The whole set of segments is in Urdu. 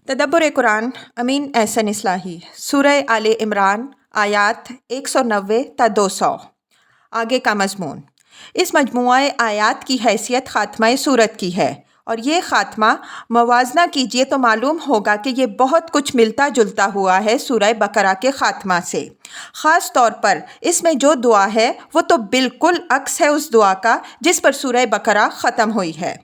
تدبر قرآن امین احسن اصلاحی سورہ آل عمران آیات 190 تا 200۔ آگے کا مضمون اس مجموعہ آیات کی حیثیت خاتمہ سورت کی ہے، اور یہ خاتمہ موازنہ کیجئے تو معلوم ہوگا کہ یہ بہت کچھ ملتا جلتا ہوا ہے سورہ بقرہ کے خاتمہ سے۔ خاص طور پر اس میں جو دعا ہے وہ تو بالکل عکس ہے اس دعا کا جس پر سورہ بقرہ ختم ہوئی ہے۔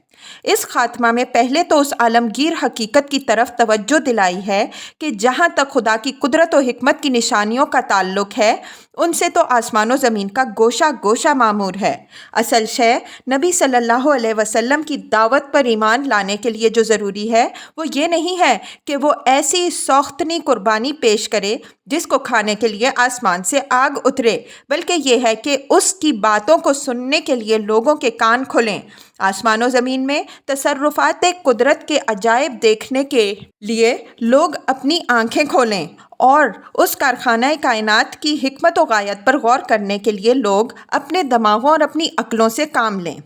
اس خاتمہ میں پہلے تو اس عالمگیر حقیقت کی طرف توجہ دلائی ہے کہ جہاں تک خدا کی قدرت و حکمت کی نشانیوں کا تعلق ہے ان سے تو آسمان و زمین کا گوشہ گوشہ معمور ہے۔ اصل شے نبی صلی اللہ علیہ وسلم کی دعوت پر ایمان لانے کے لیے جو ضروری ہے وہ یہ نہیں ہے کہ وہ ایسی سوختنی قربانی پیش کرے جس کو کھانے کے لیے آسمان سے آگ اترے، بلکہ یہ ہے کہ اس کی باتوں کو سننے کے لیے لوگوں کے کان کھلیں۔ آسمان و زمین میں تصرفات قدرت کے عجائب دیکھنے کے لیے لوگ اپنی آنکھیں کھولیں، اور اس کارخانہ کائنات کی حکمت و غایت پر غور کرنے کے لیے لوگ اپنے دماغوں اور اپنی عقلوں سے کام لیں۔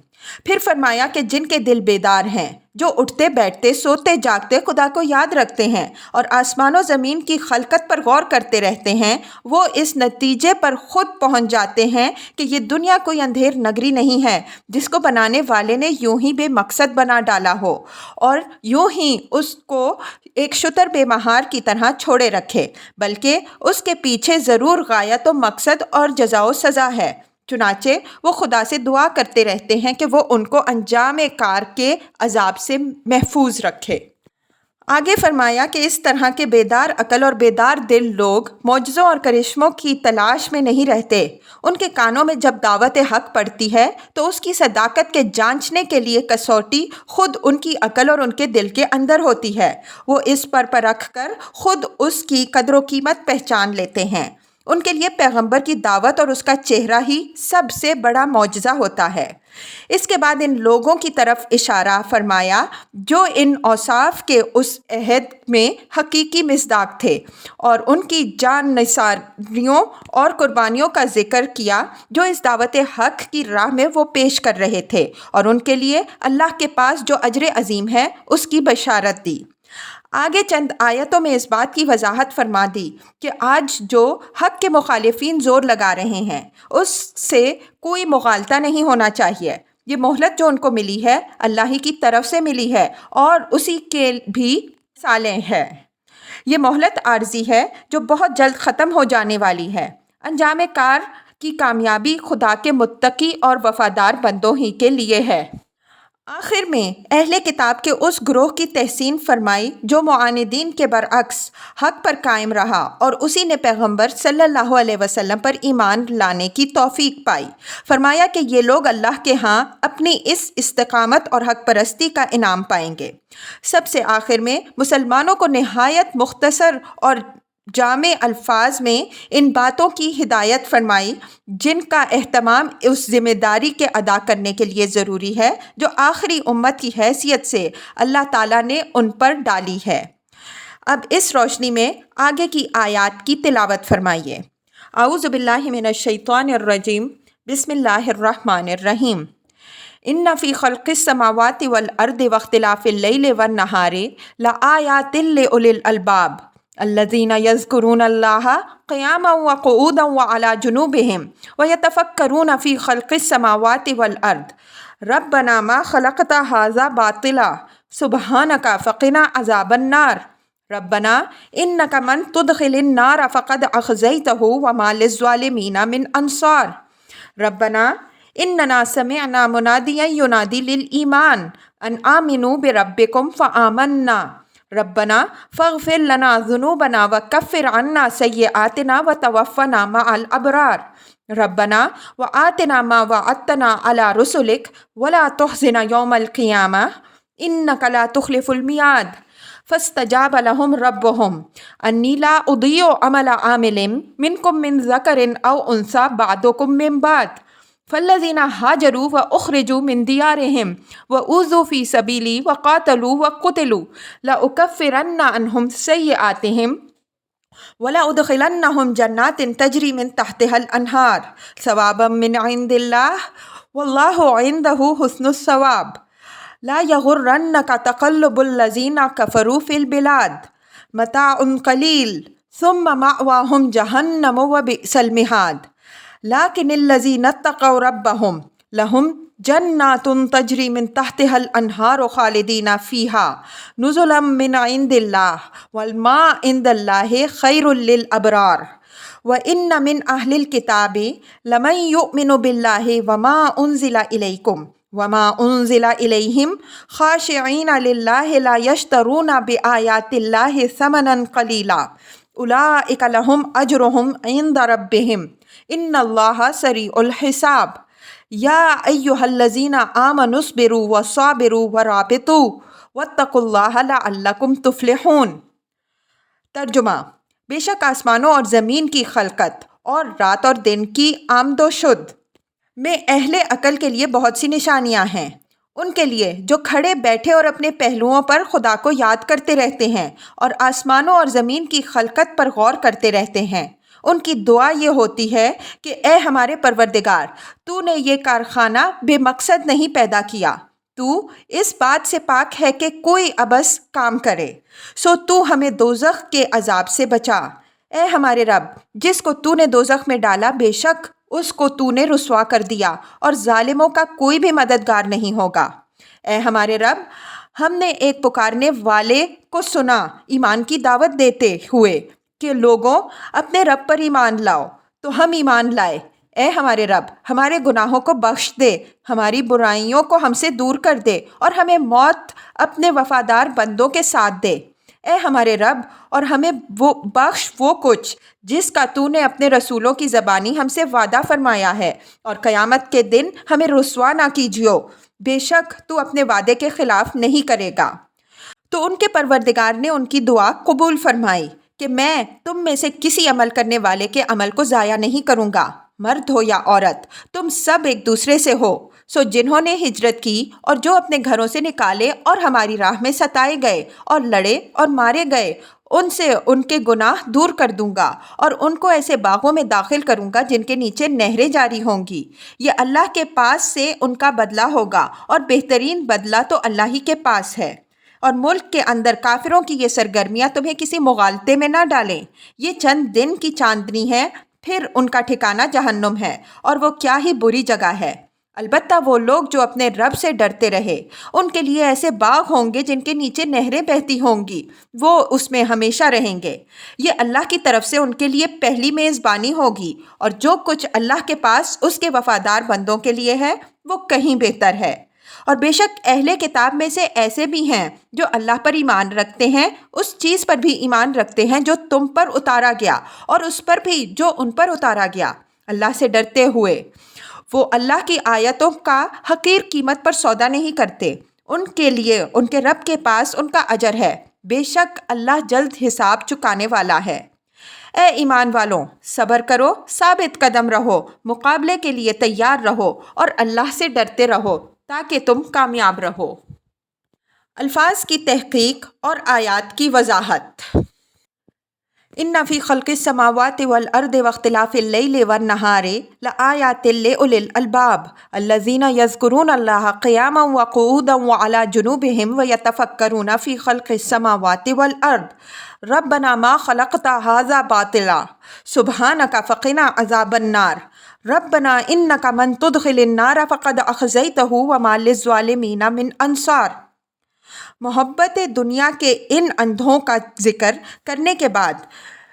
پھر فرمایا کہ جن کے دل بیدار ہیں، جو اٹھتے بیٹھتے سوتے جاگتے خدا کو یاد رکھتے ہیں اور آسمان و زمین کی خلقت پر غور کرتے رہتے ہیں، وہ اس نتیجے پر خود پہنچ جاتے ہیں کہ یہ دنیا کوئی اندھیر نگری نہیں ہے جس کو بنانے والے نے یوں ہی بے مقصد بنا ڈالا ہو اور یوں ہی اس کو ایک شتر بے مہار کی طرح چھوڑے رکھے، بلکہ اس کے پیچھے ضرور غایت و مقصد اور جزا و سزا ہے۔ چنانچہ وہ خدا سے دعا کرتے رہتے ہیں کہ وہ ان کو انجام کار کے عذاب سے محفوظ رکھے۔ آگے فرمایا کہ اس طرح کے بیدار عقل اور بیدار دل لوگ معجزوں اور کرشموں کی تلاش میں نہیں رہتے۔ ان کے کانوں میں جب دعوت حق پڑتی ہے تو اس کی صداقت کے جانچنے کے لیے کسوٹی خود ان کی عقل اور ان کے دل کے اندر ہوتی ہے۔ وہ اس پر پرکھ کر خود اس کی قدر و قیمت پہچان لیتے ہیں۔ ان کے لیے پیغمبر کی دعوت اور اس کا چہرہ ہی سب سے بڑا معجزہ ہوتا ہے۔ اس کے بعد ان لوگوں کی طرف اشارہ فرمایا جو ان اوصاف کے اس عہد میں حقیقی مصداق تھے، اور ان کی جان نثاریوں اور قربانیوں کا ذکر کیا جو اس دعوت حق کی راہ میں وہ پیش کر رہے تھے، اور ان کے لیے اللہ کے پاس جو اجر عظیم ہے اس کی بشارت دی۔ آگے چند آیتوں میں اس بات کی وضاحت فرما دی کہ آج جو حق کے مخالفین زور لگا رہے ہیں اس سے کوئی مغالطہ نہیں ہونا چاہیے۔ یہ مہلت جو ان کو ملی ہے اللہ ہی کی طرف سے ملی ہے اور اسی کے بھی مثالیں ہیں۔ یہ مہلت عارضی ہے جو بہت جلد ختم ہو جانے والی ہے۔ انجام کار کی کامیابی خدا کے متقی اور وفادار بندوں ہی کے لیے ہے۔ آخر میں اہل کتاب کے اس گروہ کی تحسین فرمائی جو معاندین کے برعکس حق پر قائم رہا اور اسی نے پیغمبر صلی اللہ علیہ وسلم پر ایمان لانے کی توفیق پائی۔ فرمایا کہ یہ لوگ اللہ کے ہاں اپنی اس استقامت اور حق پرستی کا انعام پائیں گے۔ سب سے آخر میں مسلمانوں کو نہایت مختصر اور جامع الفاظ میں ان باتوں کی ہدایت فرمائی جن کا اہتمام اس ذمہ داری کے ادا کرنے کے لیے ضروری ہے جو آخری امت کی حیثیت سے اللہ تعالیٰ نے ان پر ڈالی ہے۔ اب اس روشنی میں آگے کی آیات کی تلاوت فرمائیے۔ اعوذ باللہ من الشیطان الرجیم، بسم اللہ الرحمن الرحیم۔ ان فی خلق السماوات والارض واختلاف اللیل والنہار لآیات لأولی الالباب الذین یذکرون اللہ قیاما وقعودا وعلی جنوبہم ویتفکرون فی خلق السماوات والارض ربنا ما خلقت ھذا باطلا سبحانک فقنا عذاب النار ربنا انک من تدخل النار فقد اخزیتہ وما للظالمین من انصار ربنا اننا سمعنا منادیا ینادی للایمان ان آمنوا بربکم فآمنا ربنا فاغفر لنا ذنوبنا وکفر عنا سیئاتنا وتوفنا مع الابرار ربنا وآتنا ما وعدتنا على رسلک ولا تخزنا یوم القیامہ انک لا تخلف الميعاد فاستجاب لهم ربهم انی لا اضیع عمل عامل منکم من ذکر او انثی بعضکم من بعض فالذین ہاجروا واخرجوا من دیارہم واوذوا فی سبیلی وقاتلوا وقتلوا لأکفرن عنہم سیئاتہم ولأدخلنہم جنات تجری من تحتها الانہار ثوابا من عند اللہ واللہ عندہ حسن الثواب لا یغرنک تقلب الذین کفروا فی البلاد متاع قلیل ثم مأواہم جہنم وبئس المہاد لیکن الذین اتقوا ربہم لہم جنات تجری من تحتها الانہار خالدین فیہا نزلا من عند اللہ والما عند اللہ خیر للابرار وَإِنَّ مِنْ أَهْلِ الْكِتَابِ لَمَنْ يُؤْمِنُ بِاللَّهِ وَمَا أُنزِلَ إِلَيْكُمْ وَمَا أُنزِلَ إِلَيْهِمْ خَاشِعِينَ لِلَّهِ لَا يَشْتَرُونَ بِآيَاتِ اللَّهِ ثَمَنًا قَلِيلًا أُولَئِكَ لَهُمْ أَجْرُهُمْ عِنْدَ رَبِّهِمْ إِنَّ اللَّهَ سَرِيعُ الْحِسَابِ يَا أَيُّهَا الَّذِينَ آمَنُوا اصْبِرُوا وَصَابِرُوا وَرَابِطُوا وَاتَّقُوا اللَّهَ لَعَلَّكُمْ تُفْلِحُونَ۔ ترجمہ: بے شک آسمانوں اور زمین کی خلقت اور رات اور دن کی آمد و شد میں اہل عقل کے لیے بہت سی نشانیاں ہیں، ان کے لیے جو کھڑے بیٹھے اور اپنے پہلوؤں پر خدا کو یاد کرتے رہتے ہیں اور آسمانوں اور زمین کی خلقت پر غور کرتے رہتے ہیں۔ ان کی دعا یہ ہوتی ہے کہ اے ہمارے پروردگار، تو نے یہ کارخانہ بے مقصد نہیں پیدا کیا، تو اس بات سے پاک ہے کہ کوئی عبث کام کرے، سو تو ہمیں دوزخ کے عذاب سے بچا۔ اے ہمارے رب، جس کو تو نے دوزخ میں ڈالا بے شک اس کو تو نے رسوا کر دیا اور ظالموں کا کوئی بھی مددگار نہیں ہوگا۔ اے ہمارے رب، ہم نے ایک پکارنے والے کو سنا ایمان کی دعوت دیتے ہوئے کہ لوگوں اپنے رب پر ایمان لاؤ، تو ہم ایمان لائے۔ اے ہمارے رب، ہمارے گناہوں کو بخش دے، ہماری برائیوں کو ہم سے دور کر دے اور ہمیں موت اپنے وفادار بندوں کے ساتھ دے۔ اے ہمارے رب، اور ہمیں بخش وہ کچھ جس کا تو نے اپنے رسولوں کی زبانی ہم سے وعدہ فرمایا ہے، اور قیامت کے دن ہمیں رسوا نہ کیجیو، بے شک تو اپنے وعدے کے خلاف نہیں کرے گا۔ تو ان کے پروردگار نے ان کی دعا قبول فرمائی کہ میں تم میں سے کسی عمل کرنے والے کے عمل کو ضائع نہیں کروں گا، مرد ہو یا عورت، تم سب ایک دوسرے سے ہو۔ سو جنہوں نے ہجرت کی اور جو اپنے گھروں سے نکالے اور ہماری راہ میں ستائے گئے اور لڑے اور مارے گئے، ان سے ان کے گناہ دور کر دوں گا اور ان کو ایسے باغوں میں داخل کروں گا جن کے نیچے نہریں جاری ہوں گی۔ یہ اللہ کے پاس سے ان کا بدلہ ہوگا اور بہترین بدلہ تو اللہ ہی کے پاس ہے۔ اور ملک کے اندر کافروں کی یہ سرگرمیاں تمہیں کسی مغالطے میں نہ ڈالیں، یہ چند دن کی چاندنی ہے، پھر ان کا ٹھکانہ جہنم ہے اور وہ کیا ہی بری جگہ ہے۔ البتہ وہ لوگ جو اپنے رب سے ڈرتے رہے، ان کے لیے ایسے باغ ہوں گے جن کے نیچے نہریں بہتی ہوں گی، وہ اس میں ہمیشہ رہیں گے۔ یہ اللہ کی طرف سے ان کے لیے پہلی میزبانی ہوگی، اور جو کچھ اللہ کے پاس اس کے وفادار بندوں کے لیے ہے وہ کہیں بہتر ہے۔ اور بے شک اہل کتاب میں سے ایسے بھی ہیں جو اللہ پر ایمان رکھتے ہیں، اس چیز پر بھی ایمان رکھتے ہیں جو تم پر اتارا گیا، اور اس پر بھی جو ان پر اتارا گیا، اللہ سے ڈرتے ہوئے۔ وہ اللہ کی آیتوں کا حقیر قیمت پر سودا نہیں کرتے، ان کے لیے ان کے رب کے پاس ان کا اجر ہے، بے شک اللہ جلد حساب چکانے والا ہے۔ اے ایمان والوں، صبر کرو، ثابت قدم رہو، مقابلے کے لیے تیار رہو اور اللہ سے ڈرتے رہو تاکہ تم کامیاب رہو۔ الفاظ کی تحقیق اور آیات کی وضاحت۔ ان فی خلق السماوات والارض واختلاف اللیل والنہار لآیات لأولی الالباب الذین یذکرون اللہ قیاما وقعودا وعلی جنوبہم ویتفکرون فی خلق السماوات والارض ربنا ما خلقت ھذا باطلا سبحانک فقنا عذاب النار ربنا انک من تدخل النار فقد اخزیتہ وما للظالمین من انصار۔ محبت دنیا کے ان اندھوں کا ذکر کرنے کے بعد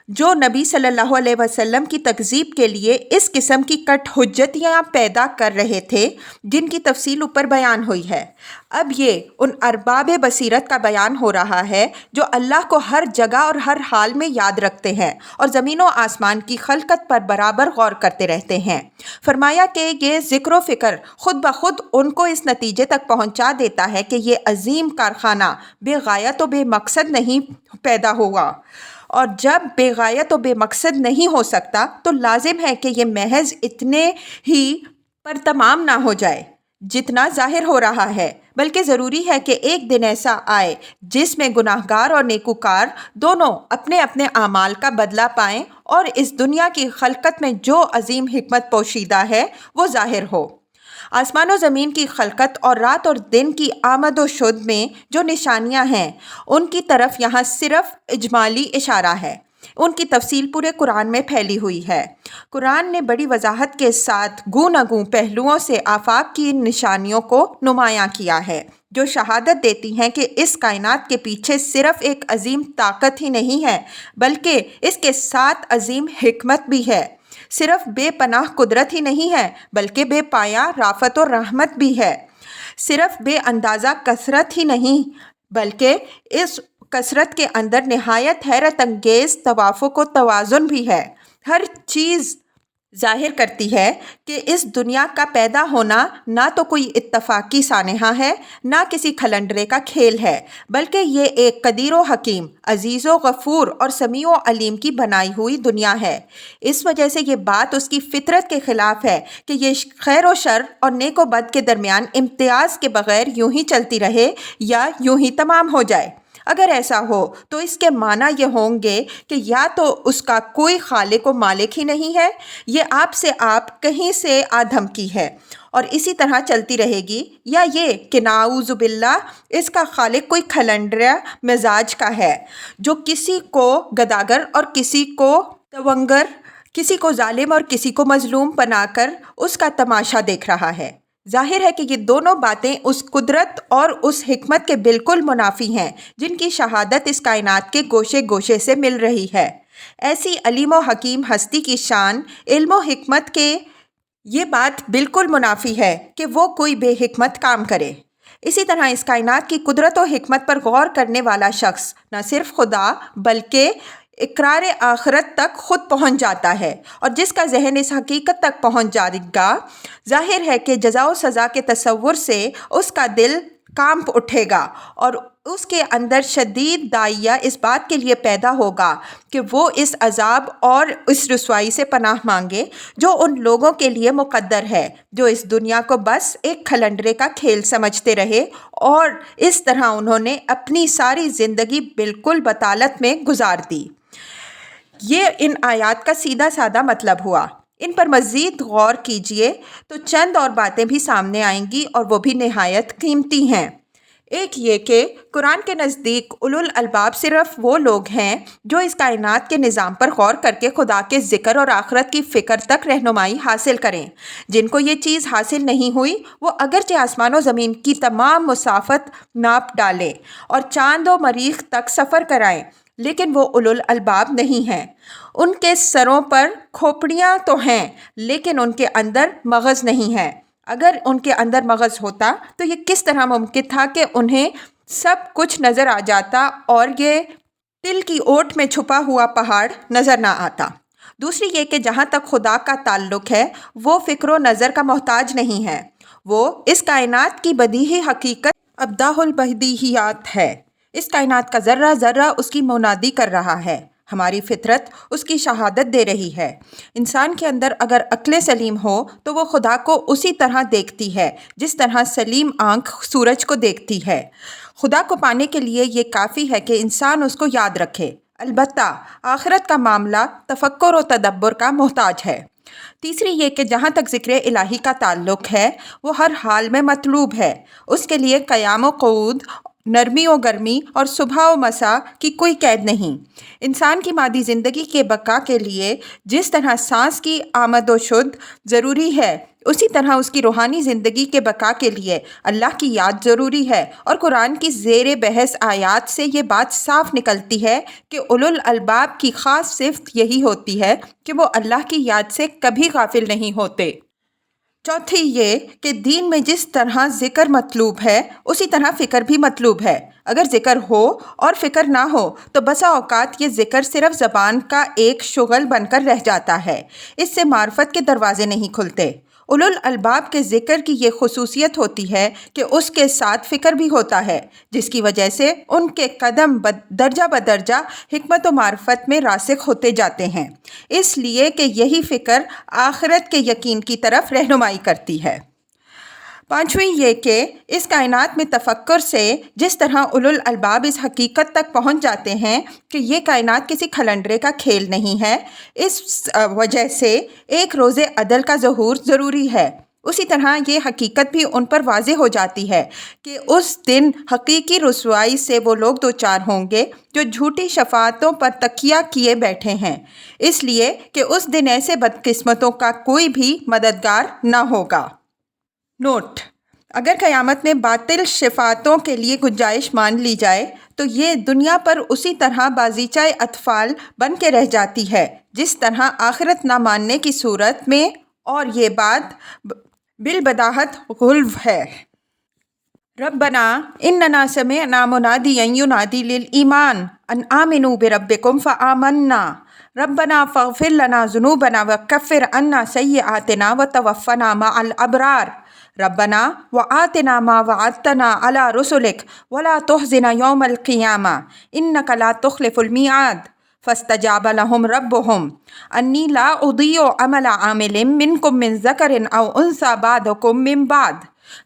جو نبی صلی اللہ علیہ وسلم کی تکذیب کے لیے اس قسم کی کٹ حجتیاں پیدا کر رہے تھے جن کی تفصیل اوپر بیان ہوئی ہے، اب یہ ان ارباب بصیرت کا بیان ہو رہا ہے جو اللہ کو ہر جگہ اور ہر حال میں یاد رکھتے ہیں اور زمین و آسمان کی خلقت پر برابر غور کرتے رہتے ہیں۔ فرمایا کہ یہ ذکر و فکر خود بخود ان کو اس نتیجے تک پہنچا دیتا ہے کہ یہ عظیم کارخانہ بے غایت و بے مقصد نہیں پیدا ہوا، اور جب بے غایت و بے مقصد نہیں ہو سکتا تو لازم ہے کہ یہ محض اتنے ہی پر تمام نہ ہو جائے جتنا ظاہر ہو رہا ہے، بلکہ ضروری ہے کہ ایک دن ایسا آئے جس میں گناہ گار اور نیکوکار دونوں اپنے اپنے اعمال کا بدلہ پائیں اور اس دنیا کی خلقت میں جو عظیم حکمت پوشیدہ ہے وہ ظاہر ہو۔ آسمان و زمین کی خلقت اور رات اور دن کی آمد و شد میں جو نشانیاں ہیں ان کی طرف یہاں صرف اجمالی اشارہ ہے، ان کی تفصیل پورے قرآن میں پھیلی ہوئی ہے۔ قرآن نے بڑی وضاحت کے ساتھ گوں نہ گوں پہلوؤں سے آفاق کی ان نشانیوں کو نمایاں کیا ہے، جو شہادت دیتی ہیں کہ اس کائنات کے پیچھے صرف ایک عظیم طاقت ہی نہیں ہے بلکہ اس کے ساتھ عظیم حکمت بھی ہے، صرف بے پناہ قدرت ہی نہیں ہے بلکہ بے پایہ رافت و رحمت بھی ہے، صرف بے اندازہ کثرت ہی نہیں بلکہ اس کثرت کے اندر نہایت حیرت انگیز توافق و توازن بھی ہے۔ ہر چیز ظاہر کرتی ہے کہ اس دنیا کا پیدا ہونا نہ تو کوئی اتفاقی سانحہ ہے، نہ کسی کھلنڈرے کا کھیل ہے، بلکہ یہ ایک قدیر و حکیم، عزیز و غفور اور سمیع و علیم کی بنائی ہوئی دنیا ہے۔ اس وجہ سے یہ بات اس کی فطرت کے خلاف ہے کہ یہ خیر و شر اور نیک و بد کے درمیان امتیاز کے بغیر یوں ہی چلتی رہے یا یوں ہی تمام ہو جائے۔ اگر ایسا ہو تو اس کے معنی یہ ہوں گے کہ یا تو اس کا کوئی خالق و مالک ہی نہیں ہے، یہ آپ سے آپ کہیں سے آدم کی ہے اور اسی طرح چلتی رہے گی، یا یہ کہ نعوذ باللہ اس کا خالق کوئی کھلنڈریا مزاج کا ہے جو کسی کو گداگر اور کسی کو تونگر، کسی کو ظالم اور کسی کو مظلوم بنا کر اس کا تماشا دیکھ رہا ہے۔ ظاہر ہے کہ یہ دونوں باتیں اس قدرت اور اس حکمت کے بالکل منافی ہیں جن کی شہادت اس کائنات کے گوشے گوشے سے مل رہی ہے۔ ایسی علیم و حکیم ہستی کی شان، علم و حکمت کے یہ بات بالکل منافی ہے کہ وہ کوئی بے حکمت کام کرے۔ اسی طرح اس کائنات کی قدرت و حکمت پر غور کرنے والا شخص نہ صرف خدا بلکہ اقرار آخرت تک خود پہنچ جاتا ہے، اور جس کا ذہن اس حقیقت تک پہنچ جائے گا، ظاہر ہے کہ جزا و سزا کے تصور سے اس کا دل کانپ اٹھے گا اور اس کے اندر شدید داعیہ اس بات کے لیے پیدا ہوگا کہ وہ اس عذاب اور اس رسوائی سے پناہ مانگے جو ان لوگوں کے لیے مقدر ہے جو اس دنیا کو بس ایک کھلنڈرے کا کھیل سمجھتے رہے، اور اس طرح انہوں نے اپنی ساری زندگی بالکل بطالت میں گزار دی۔ یہ ان آیات کا سیدھا سادہ مطلب ہوا۔ ان پر مزید غور کیجئے تو چند اور باتیں بھی سامنے آئیں گی اور وہ بھی نہایت قیمتی ہیں۔ ایک یہ کہ قرآن کے نزدیک اولو الالباب صرف وہ لوگ ہیں جو اس کائنات کے نظام پر غور کر کے خدا کے ذکر اور آخرت کی فکر تک رہنمائی حاصل کریں۔ جن کو یہ چیز حاصل نہیں ہوئی وہ اگرچہ آسمان و زمین کی تمام مسافت ناپ ڈالیں اور چاند و مریخ تک سفر کرائیں، لیکن وہ اولو الالباب نہیں ہیں۔ ان کے سروں پر کھوپڑیاں تو ہیں لیکن ان کے اندر مغز نہیں ہے۔ اگر ان کے اندر مغز ہوتا تو یہ کس طرح ممکن تھا کہ انہیں سب کچھ نظر آ جاتا اور یہ تل کی اوٹ میں چھپا ہوا پہاڑ نظر نہ آتا؟ دوسری یہ کہ جہاں تک خدا کا تعلق ہے وہ فکر و نظر کا محتاج نہیں ہے، وہ اس کائنات کی بدیہی حقیقت ابداع البدیہیات ہے۔ اس کائنات کا ذرہ ذرہ اس کی منادی کر رہا ہے، ہماری فطرت اس کی شہادت دے رہی ہے۔ انسان کے اندر اگر عقل سلیم ہو تو وہ خدا کو اسی طرح دیکھتی ہے جس طرح سلیم آنکھ سورج کو دیکھتی ہے۔ خدا کو پانے کے لیے یہ کافی ہے کہ انسان اس کو یاد رکھے، البتہ آخرت کا معاملہ تفکر و تدبر کا محتاج ہے۔ تیسری یہ کہ جہاں تک ذکر الہی کا تعلق ہے وہ ہر حال میں مطلوب ہے، اس کے لیے قیام و قعود، نرمی و گرمی اور صبح و مساء کی کوئی قید نہیں۔ انسان کی مادی زندگی کے بقا کے لیے جس طرح سانس کی آمد و شد ضروری ہے، اسی طرح اس کی روحانی زندگی کے بقا کے لیے اللہ کی یاد ضروری ہے، اور قرآن کی زیر بحث آیات سے یہ بات صاف نکلتی ہے کہ اولو الالباب کی خاص صفت یہی ہوتی ہے کہ وہ اللہ کی یاد سے کبھی غافل نہیں ہوتے۔ چوتھی یہ کہ دین میں جس طرح ذکر مطلوب ہے اسی طرح فکر بھی مطلوب ہے۔ اگر ذکر ہو اور فکر نہ ہو تو بسا اوقات یہ ذکر صرف زبان کا ایک شغل بن کر رہ جاتا ہے، اس سے معرفت کے دروازے نہیں کھلتے۔ اولو الالباب کے ذکر کی یہ خصوصیت ہوتی ہے کہ اس کے ساتھ فکر بھی ہوتا ہے، جس کی وجہ سے ان کے قدم درجہ بدرجہ حکمت و معرفت میں راسخ ہوتے جاتے ہیں، اس لیے کہ یہی فکر آخرت کے یقین کی طرف رہنمائی کرتی ہے۔ پانچویں یہ کہ اس کائنات میں تفکر سے جس طرح اولو الالباب اس حقیقت تک پہنچ جاتے ہیں کہ یہ کائنات کسی کھلنڈرے کا کھیل نہیں ہے، اس وجہ سے ایک روز عدل کا ظہور ضروری ہے۔ اسی طرح یہ حقیقت بھی ان پر واضح ہو جاتی ہے کہ اس دن حقیقی رسوائی سے وہ لوگ دوچار ہوں گے جو جھوٹی شفاعتوں پر تکیہ کیے بیٹھے ہیں، اس لیے کہ اس دن ایسے بدقسمتوں کا کوئی بھی مددگار نہ ہوگا۔ نوٹ: اگر قیامت میں باطل شفاعتوں کے لیے گنجائش مان لی جائے تو یہ دنیا پر اسی طرح بازیچہ اطفال بن کے رہ جاتی ہے جس طرح آخرت نہ ماننے کی صورت میں، اور یہ بات بالبداہت غلو ہے۔ ربنا اننا سمعنا منادیا ینادی للایمان ان آمنوا بربکم فآمنا ربنا فاغفر لنا ذنوبنا وکفر عنا سیئاتنا وتوفنا مع الابرار ربنا وآتنا ما وعدتنا على رسلك ولا تخزنا يوم القيامة إنك لا تخلف الميعاد فاستجاب لهم ربهم أني لا أضيع عمل عامل منكم من ذكر أو أنثى بعضكم من بعض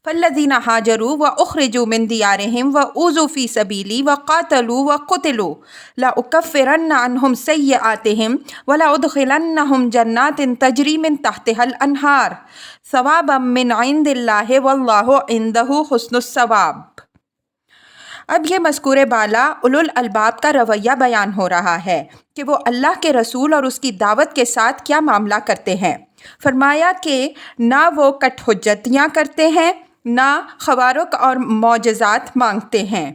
فالذين هاجروا وأخرجوا من ديارهم وأوذوا في سبيلي وقاتلوا وقتلوا لأكفرن عنهم سيئاتهم ولأدخلنهم جنات تجري من تحتها الأنهار ثوابا من عند الله والله عنده حسن الثواب۔ اب یہ مذکور بالا اولو الالباب کا رویہ بیان ہو رہا ہے کہ وہ اللہ کے رسول اور اس کی دعوت کے ساتھ کیا معاملہ کرتے ہیں۔ فرمایا کہ نہ وہ کٹ حجتیاں کرتے ہیں، نہ خوارق اور معجزات مانگتے ہیں۔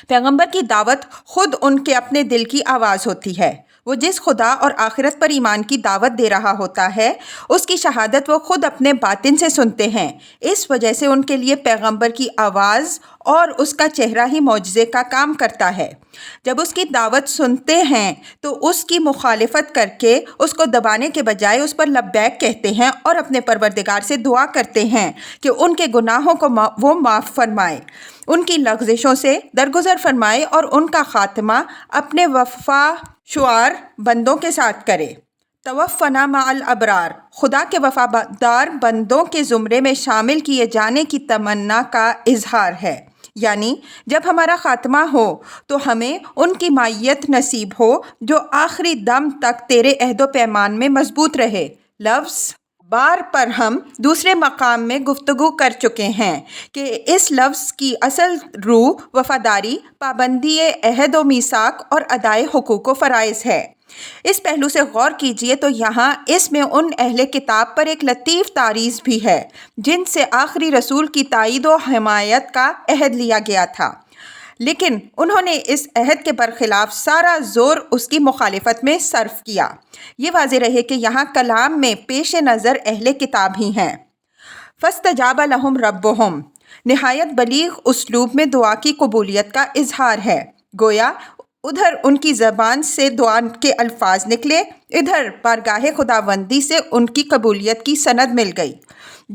پیغمبر کی دعوت خود ان کے اپنے دل کی آواز ہوتی ہے۔ وہ جس خدا اور آخرت پر ایمان کی دعوت دے رہا ہوتا ہے اس کی شہادت وہ خود اپنے باطن سے سنتے ہیں۔ اس وجہ سے ان کے لیے پیغمبر کی آواز اور اس کا چہرہ ہی معجزے کا کام کرتا ہے۔ جب اس کی دعوت سنتے ہیں تو اس کی مخالفت کر کے اس کو دبانے کے بجائے اس پر لبیک کہتے ہیں اور اپنے پروردگار سے دعا کرتے ہیں کہ ان کے گناہوں کو وہ معاف فرمائے، ان کی لغزشوں سے درگزر فرمائے اور ان کا خاتمہ اپنے وفا شعار بندوں کے ساتھ کرے۔ توفنا مع الابرار، خدا کے وفادار بندوں کے زمرے میں شامل کیے جانے کی تمنا کا اظہار ہے، یعنی جب ہمارا خاتمہ ہو تو ہمیں ان کی معیت نصیب ہو جو آخری دم تک تیرے عہد و پیمان میں مضبوط رہے۔ لفظ بار پر ہم دوسرے مقام میں گفتگو کر چکے ہیں کہ اس لفظ کی اصل روح وفاداری، پابندی عہد و میثاق اور ادائے حقوق و فرائض ہے۔ اس پہلو سے غور کیجئے تو یہاں اس میں ان اہل کتاب پر ایک لطیف تعریض بھی ہے جن سے آخری رسول کی تائید و حمایت کا عہد لیا گیا تھا، لیکن انہوں نے اس عہد کے برخلاف سارا زور اس کی مخالفت میں صرف کیا۔ یہ واضح رہے کہ یہاں کلام میں پیش نظر اہل کتاب ہی ہیں۔ فاستجاب لهم ربهم نہایت بلیغ اسلوب میں دعا کی قبولیت کا اظہار ہے، گویا ادھر ان کی زبان سے دعا کے الفاظ نکلے، ادھر بارگاہ خداوندی سے ان کی قبولیت کی سند مل گئی۔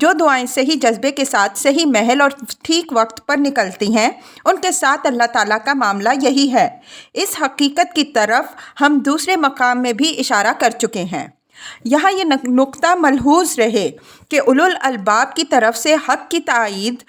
جو دعائیں صحیح جذبے کے ساتھ صحیح محل اور ٹھیک وقت پر نکلتی ہیں ان کے ساتھ اللہ تعالیٰ کا معاملہ یہی ہے۔ اس حقیقت کی طرف ہم دوسرے مقام میں بھی اشارہ کر چکے ہیں۔ یہاں یہ نقطہ ملحوظ رہے کہ اولو الالباب کی طرف سے حق کی تائید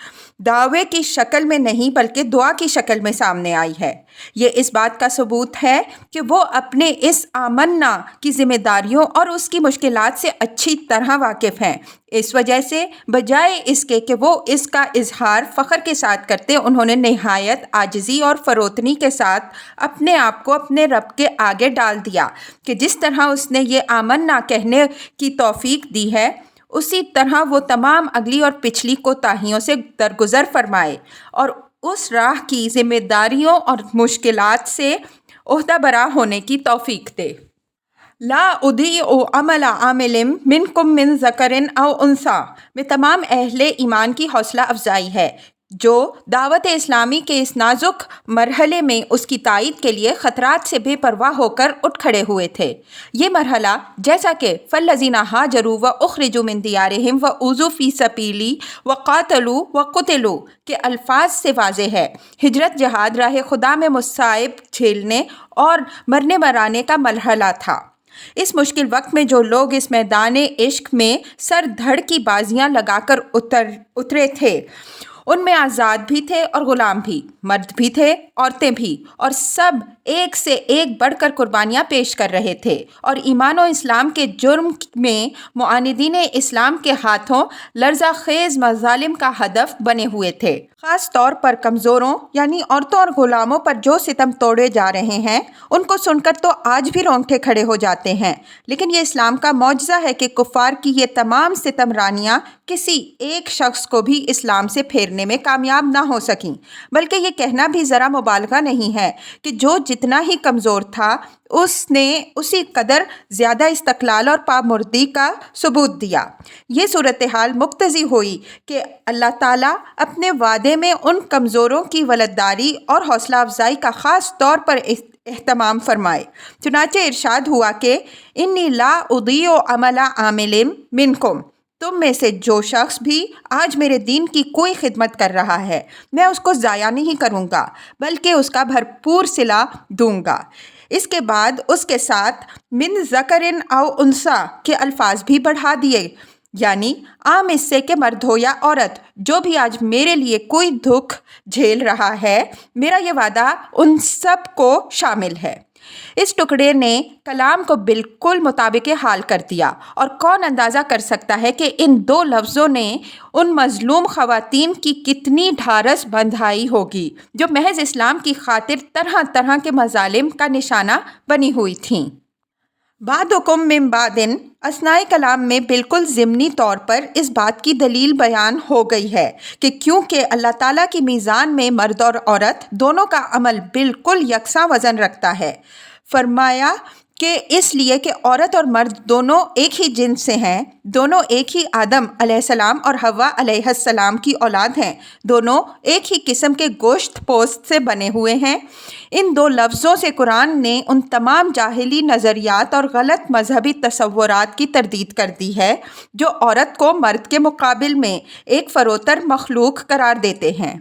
دعوے کی شکل میں نہیں بلکہ دعا کی شکل میں سامنے آئی ہے۔ یہ اس بات کا ثبوت ہے کہ وہ اپنے اس آمنا کی ذمہ داریوں اور اس کی مشکلات سے اچھی طرح واقف ہیں۔ اس وجہ سے بجائے اس کے کہ وہ اس کا اظہار فخر کے ساتھ کرتے، انہوں نے نہایت عاجزی اور فروتنی کے ساتھ اپنے آپ کو اپنے رب کے آگے ڈال دیا کہ جس طرح اس نے یہ آمنا کہنے کی توفیق دی ہے اسی طرح وہ تمام اگلی اور پچھلی کوتاہیوں سے درگزر فرمائے اور اس راہ کی ذمہ داریوں اور مشکلات سے عہدہ برا ہونے کی توفیق دے۔ لا اضیع عمل عامل منکم من ذکر او انثی میں تمام اہل ایمان کی حوصلہ افزائی ہے جو دعوت اسلامی کے اس نازک مرحلے میں اس کی تائید کے لیے خطرات سے بے پرواہ ہو کر اٹھ کھڑے ہوئے تھے۔ یہ مرحلہ جیسا کہ فالذین ہاجروا واخرجوا من دیارہم واوذوا فی سبیلی وقاتلوا وقتلوا کے الفاظ سے واضح ہے۔ ہجرت جہاد راہ خدا میں مصائب جھیلنے اور مرنے مرانے کا مرحلہ تھا۔ اس مشکل وقت میں جو لوگ اس میدان عشق میں سر دھڑ کی بازیاں لگا کر اترے تھے ان میں آزاد بھی تھے اور غلام بھی، مرد بھی تھے، عورتیں بھی، اور سب ایک سے ایک بڑھ کر قربانیاں پیش کر رہے تھے اور ایمان و اسلام کے جرم میں معاندین اسلام کے ہاتھوں لرزہ خیز مظالم کا ہدف بنے ہوئے تھے۔ خاص طور پر کمزوروں یعنی عورتوں اور غلاموں پر جو ستم توڑے جا رہے ہیں ان کو سن کر تو آج بھی رونگٹے کھڑے ہو جاتے ہیں، لیکن یہ اسلام کا معجزہ ہے کہ کفار کی یہ تمام ستم رانیاں کسی ایک شخص کو بھی اسلام سے پھیرنے میں کامیاب نہ ہو سکیں، بلکہ یہ کہنا بھی ذرا مبالغہ نہیں ہے کہ جو جتنا ہی کمزور تھا اس نے اسی قدر زیادہ استقلال اور پامردی کا ثبوت دیا۔ یہ صورتحال مقتضی ہوئی کہ اللہ تعالیٰ اپنے وعدے میں ان کمزوروں کی ولداری اور حوصلہ افزائی کا خاص طور پر اہتمام فرمائے۔ چنانچہ ارشاد ہوا کہ انی لا اضیع عمل عامل منکم، تم میں سے جو شخص بھی آج میرے دین کی کوئی خدمت کر رہا ہے میں اس کو ضائع نہیں کروں گا بلکہ اس کا بھرپور صلہ دوں گا۔ اس کے بعد اس کے ساتھ من ذکر او انثی کے الفاظ بھی بڑھا دیے، یعنی عام اس سے کہ مرد ہو یا عورت، جو بھی آج میرے لیے کوئی دکھ جھیل رہا ہے میرا یہ وعدہ ان سب کو شامل ہے۔ اس ٹکڑے نے کلام کو بالکل مطابق حال کر دیا، اور کون اندازہ کر سکتا ہے کہ ان دو لفظوں نے ان مظلوم خواتین کی کتنی ڈھارس بندھائی ہوگی جو محض اسلام کی خاطر طرح طرح کے مظالم کا نشانہ بنی ہوئی تھیں۔ بعدکم من بعد اثنائے کلام میں بالکل ضمنی طور پر اس بات کی دلیل بیان ہو گئی ہے کہ کیونکہ اللہ تعالیٰ کی میزان میں مرد اور عورت دونوں کا عمل بالکل یکساں وزن رکھتا ہے، فرمایا کہ اس لیے کہ عورت اور مرد دونوں ایک ہی جنس سے ہیں، دونوں ایک ہی آدم علیہ السلام اور حوا علیہ السلام کی اولاد ہیں، دونوں ایک ہی قسم کے گوشت پوست سے بنے ہوئے ہیں۔ ان دو لفظوں سے قرآن نے ان تمام جاہلی نظریات اور غلط مذہبی تصورات کی تردید کر دی ہے جو عورت کو مرد کے مقابل میں ایک فروتر مخلوق قرار دیتے ہیں۔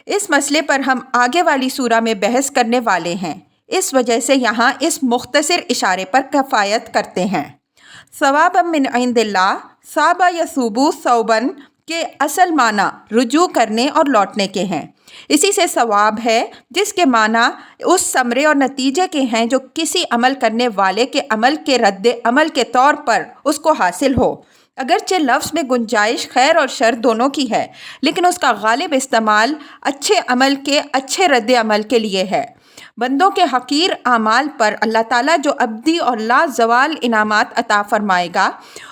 اس مسئلے پر ہم آگے والی سورہ میں بحث کرنے والے ہیں، اس وجہ سے یہاں اس مختصر اشارے پر کفایت کرتے ہیں۔ ثوابا من عند اللہ، ثابا یثوبو ثوباً کے اصل معنی رجوع کرنے اور لوٹنے کے ہیں، اسی سے ثواب ہے جس کے معنی اس ثمرے اور نتیجے کے ہیں جو کسی عمل کرنے والے کے عمل کے رد عمل کے طور پر اس کو حاصل ہو۔ اگرچہ لفظ میں گنجائش خیر اور شر دونوں کی ہے، لیکن اس کا غالب استعمال اچھے عمل کے اچھے رد عمل کے لیے ہے۔ بندوں کے حقیر اعمال پر اللہ تعالیٰ جو ابدی اور لا زوال انعامات عطا فرمائے گا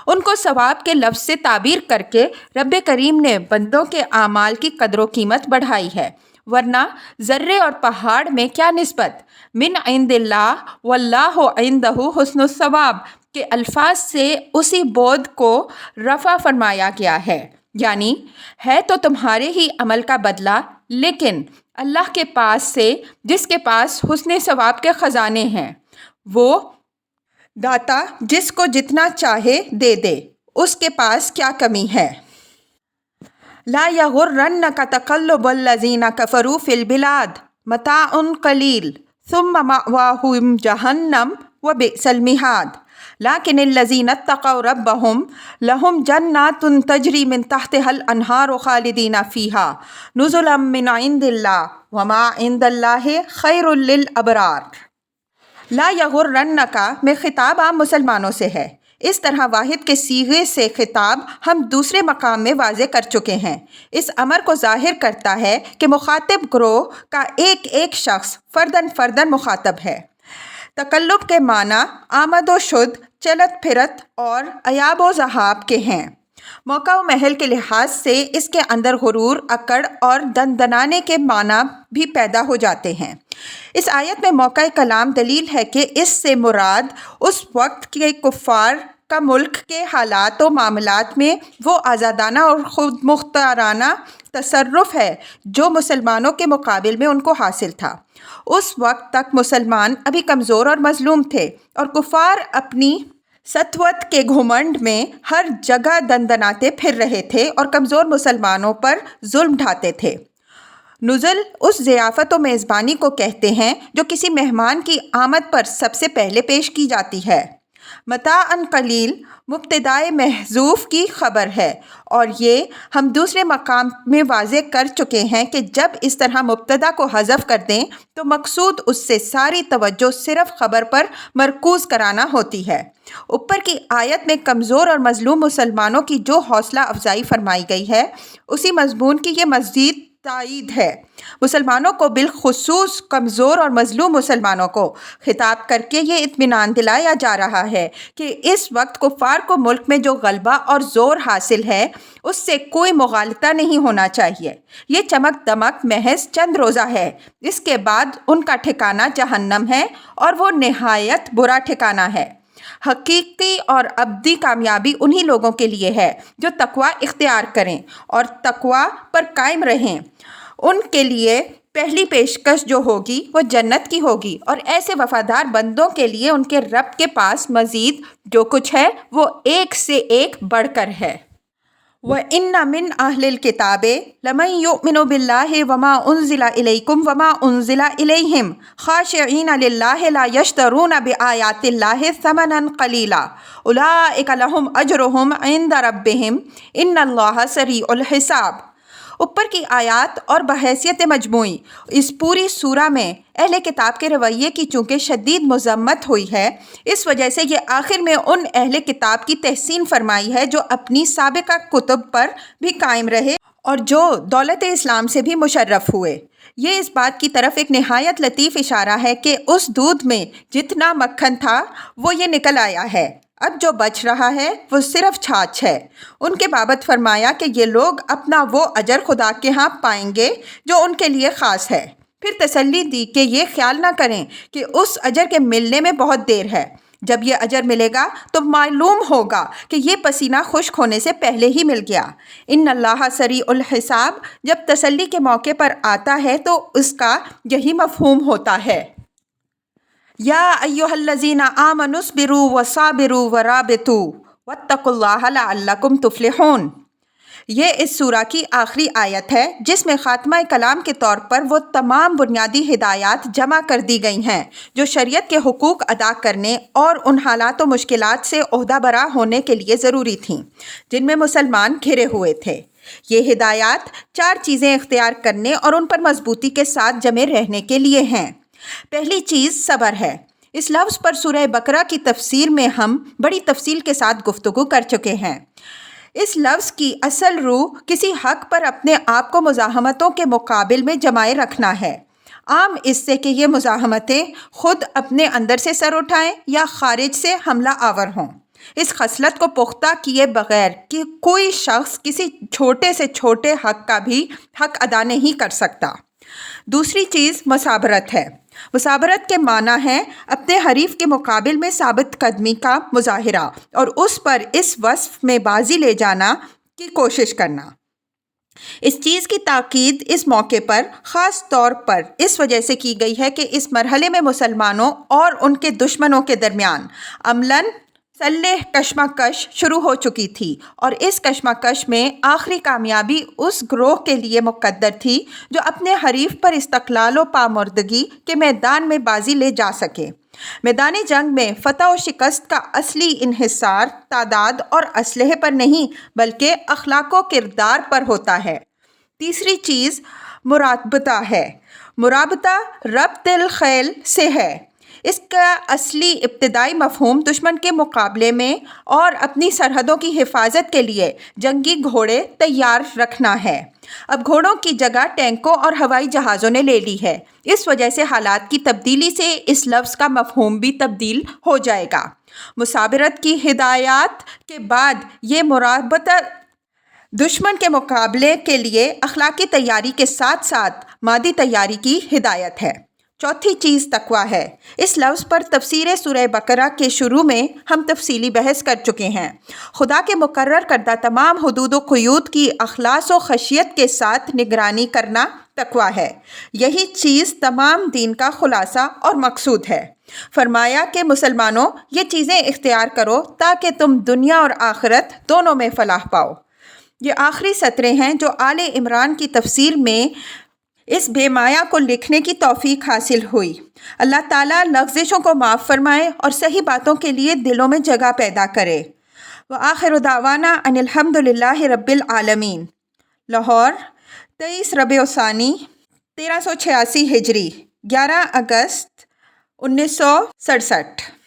ان کو ثواب کے لفظ سے تعبیر کر کے رب کریم نے بندوں کے اعمال کی قدر و قیمت بڑھائی ہے، ورنہ ذرے اور پہاڑ میں کیا نسبت۔ من عند اللہ واللہ عندہ حسن الثواب کے الفاظ سے اسی بود کو رفع فرمایا گیا ہے، یعنی ہے تو تمہارے ہی عمل کا بدلہ لیکن اللہ کے پاس سے جس کے پاس حسن ثواب کے خزانے ہیں، وہ داتا جس کو جتنا چاہے دے دے، اس کے پاس کیا کمی ہے۔ لا یغرنک تقلب الذین کفروا فی البلاد متاع قلیل ثم مأواہم جہنم وبئس المہاد لیکن الذین اتقوا ربہم لہم جنات تجری من تحتها الانہار خالدین فیہا نزلا من عند اللہ وما عند اللہ خیر للابرار۔ لا یغرنک میں خطاب عام مسلمانوں سے ہے، اس طرح واحد کے صیغے سے خطاب ہم دوسرے مقام میں واضح کر چکے ہیں۔ اس امر کو ظاہر کرتا ہے کہ مخاطب گروہ کا ایک ایک شخص فرداً فرداً مخاطب ہے۔ تقلب کے معنی آمد و شد، چلت پھرت اور ایاب و ذہاب کے ہیں۔ موقع و محل کے لحاظ سے اس کے اندر غرور، اکڑ اور دندنانے کے معنی بھی پیدا ہو جاتے ہیں۔ اس آیت میں موقع کلام دلیل ہے کہ اس سے مراد اس وقت کے کفار کا ملک کے حالات و معاملات میں وہ آزادانہ اور خود مختارانہ تصرف ہے جو مسلمانوں کے مقابل میں ان کو حاصل تھا۔ اس وقت تک مسلمان ابھی کمزور اور مظلوم تھے اور کفار اپنی سطوت کے گھمنڈ میں ہر جگہ دندناتے پھر رہے تھے اور کمزور مسلمانوں پر ظلم ڈھاتے تھے۔ نزل اس ضیافت و میزبانی کو کہتے ہیں جو کسی مہمان کی آمد پر سب سے پہلے پیش کی جاتی ہے۔ متاعن قلیل مبتدائے محذوف کی خبر ہے، اور یہ ہم دوسرے مقام میں واضح کر چکے ہیں کہ جب اس طرح مبتدا کو حذف کر دیں تو مقصود اس سے ساری توجہ صرف خبر پر مرکوز کرانا ہوتی ہے۔ اوپر کی آیت میں کمزور اور مظلوم مسلمانوں کی جو حوصلہ افزائی فرمائی گئی ہے، اسی مضمون کی یہ مزید تائید ہے۔ مسلمانوں کو بالخصوص کمزور اور مظلوم مسلمانوں کو خطاب کر کے یہ اطمینان دلایا جا رہا ہے کہ اس وقت کفار کو ملک میں جو غلبہ اور زور حاصل ہے اس سے کوئی مغالطہ نہیں ہونا چاہیے۔ یہ چمک دمک محض چند روزہ ہے، اس کے بعد ان کا ٹھکانہ جہنم ہے، اور وہ نہایت برا ٹھکانہ ہے۔ حقیقی اور ابدی کامیابی انہی لوگوں کے لیے ہے جو تقوی اختیار کریں اور تقوی پر قائم رہیں۔ ان کے لیے پہلی پیشکش جو ہوگی وہ جنت کی ہوگی، اور ایسے وفادار بندوں کے لیے ان کے رب کے پاس مزید جو کچھ ہے وہ ایک سے ایک بڑھ کر ہے۔ وَإِنَّ مِنْ أَهْلِ الْكِتَابِ لَمَنْ يُؤْمِنُ بِاللَّهِ وَمَا أُنزِلَ إِلَيْكُمْ وَمَا أُنزِلَ إِلَيْهِمْ خَاشِعِينَ لِلَّهِ لَا يَشْتَرُونَ بِآيَاتِ اللَّهِ ثَمَنًا قَلِيلًا أُولَئِكَ لَهُمْ أَجْرُهُمْ عِنْدَ رَبِّهِمْ إِنَّ اللَّهَ سَرِيعُ الْحِسَابِ۔ اوپر کی آیات اور بحیثیت مجموعی اس پوری سورہ میں اہل کتاب کے رویے کی چونکہ شدید مذمت ہوئی ہے، اس وجہ سے یہ آخر میں ان اہل کتاب کی تحسین فرمائی ہے جو اپنی سابقہ کتب پر بھی قائم رہے اور جو دولت اسلام سے بھی مشرف ہوئے۔ یہ اس بات کی طرف ایک نہایت لطیف اشارہ ہے کہ اس دودھ میں جتنا مکھن تھا وہ یہ نکل آیا ہے، اب جو بچ رہا ہے وہ صرف چھاچھ ہے۔ ان کے بابت فرمایا کہ یہ لوگ اپنا وہ اجر خدا کے ہاں پائیں گے جو ان کے لیے خاص ہے۔ پھر تسلی دی کہ یہ خیال نہ کریں کہ اس اجر کے ملنے میں بہت دیر ہے، جب یہ اجر ملے گا تو معلوم ہوگا کہ یہ پسینہ خشک ہونے سے پہلے ہی مل گیا۔ ان اللہ سریع الحساب جب تسلی کے موقع پر آتا ہے تو اس کا یہی مفہوم ہوتا ہے۔ یا ایھا الذین آمنوا اصبروا وصابروا ورابطوا واتقوا اللہ لعلکم تفلحون۔ یہ اس سورہ کی آخری آیت ہے جس میں خاتمہ کلام کے طور پر وہ تمام بنیادی ہدایات جمع کر دی گئی ہیں جو شریعت کے حقوق ادا کرنے اور ان حالات و مشکلات سے عہدہ برا ہونے کے لیے ضروری تھیں جن میں مسلمان گھرے ہوئے تھے۔ یہ ہدایات 4 چیزیں اختیار کرنے اور ان پر مضبوطی کے ساتھ جمے رہنے کے لیے ہیں۔ پہلی چیز صبر ہے۔ اس لفظ پر سورہ بقرہ کی تفسیر میں ہم بڑی تفصیل کے ساتھ گفتگو کر چکے ہیں۔ اس لفظ کی اصل روح کسی حق پر اپنے آپ کو مزاحمتوں کے مقابل میں جمائے رکھنا ہے، عام اس سے کہ یہ مزاحمتیں خود اپنے اندر سے سر اٹھائیں یا خارج سے حملہ آور ہوں۔ اس خصلت کو پختہ کیے بغیر کہ کوئی شخص کسی چھوٹے سے چھوٹے حق کا بھی حق ادا نہیں کر سکتا۔ دوسری چیز مصابرت ہے۔ مصابرت کے معنی ہے اپنے حریف کے مقابل میں ثابت قدمی کا مظاہرہ اور اس پر اس وصف میں بازی لے جانا کی کوشش کرنا۔ اس چیز کی تاکید اس موقع پر خاص طور پر اس وجہ سے کی گئی ہے کہ اس مرحلے میں مسلمانوں اور ان کے دشمنوں کے درمیان عملاً صلح کشمکش شروع ہو چکی تھی، اور اس کشمکش میں آخری کامیابی اس گروہ کے لیے مقدر تھی جو اپنے حریف پر استقلال و پامردگی کے میدان میں بازی لے جا سکے۔ میدان جنگ میں فتح و شکست کا اصلی انحصار تعداد اور اسلحے پر نہیں بلکہ اخلاق و کردار پر ہوتا ہے۔ تیسری چیز مرابطہ ہے۔ مرابطہ ربط الخیل سے ہے۔ اس کا اصلی ابتدائی مفہوم دشمن کے مقابلے میں اور اپنی سرحدوں کی حفاظت کے لیے جنگی گھوڑے تیار رکھنا ہے۔ اب گھوڑوں کی جگہ ٹینکوں اور ہوائی جہازوں نے لے لی ہے، اس وجہ سے حالات کی تبدیلی سے اس لفظ کا مفہوم بھی تبدیل ہو جائے گا۔ مصابرت کی ہدایات کے بعد یہ مرابطہ دشمن کے مقابلے کے لیے اخلاقی تیاری کے ساتھ ساتھ مادی تیاری کی ہدایت ہے۔ چوتھی چیز تقویٰ ہے۔ اس لفظ پر تفسیر سورہ بقرہ کے شروع میں ہم تفصیلی بحث کر چکے ہیں۔ خدا کے مقرر کردہ تمام حدود و قیود کی اخلاص و خشیت کے ساتھ نگرانی کرنا تقویٰ ہے۔ یہی چیز تمام دین کا خلاصہ اور مقصود ہے۔ فرمایا کہ مسلمانوں یہ چیزیں اختیار کرو تاکہ تم دنیا اور آخرت دونوں میں فلاح پاؤ۔ یہ آخری سطریں ہیں جو آل عمران کی تفسیر میں اس بے مایا کو لکھنے کی توفیق حاصل ہوئی۔ اللہ تعالیٰ لغزشوں کو معاف فرمائے اور صحیح باتوں کے لیے دلوں میں جگہ پیدا کرے۔ وآخر دعوانا ان الحمد للہ رب العالمین۔ لاہور، 23 ربیع الثانی 1386 ہجری، 11 اگست 1967۔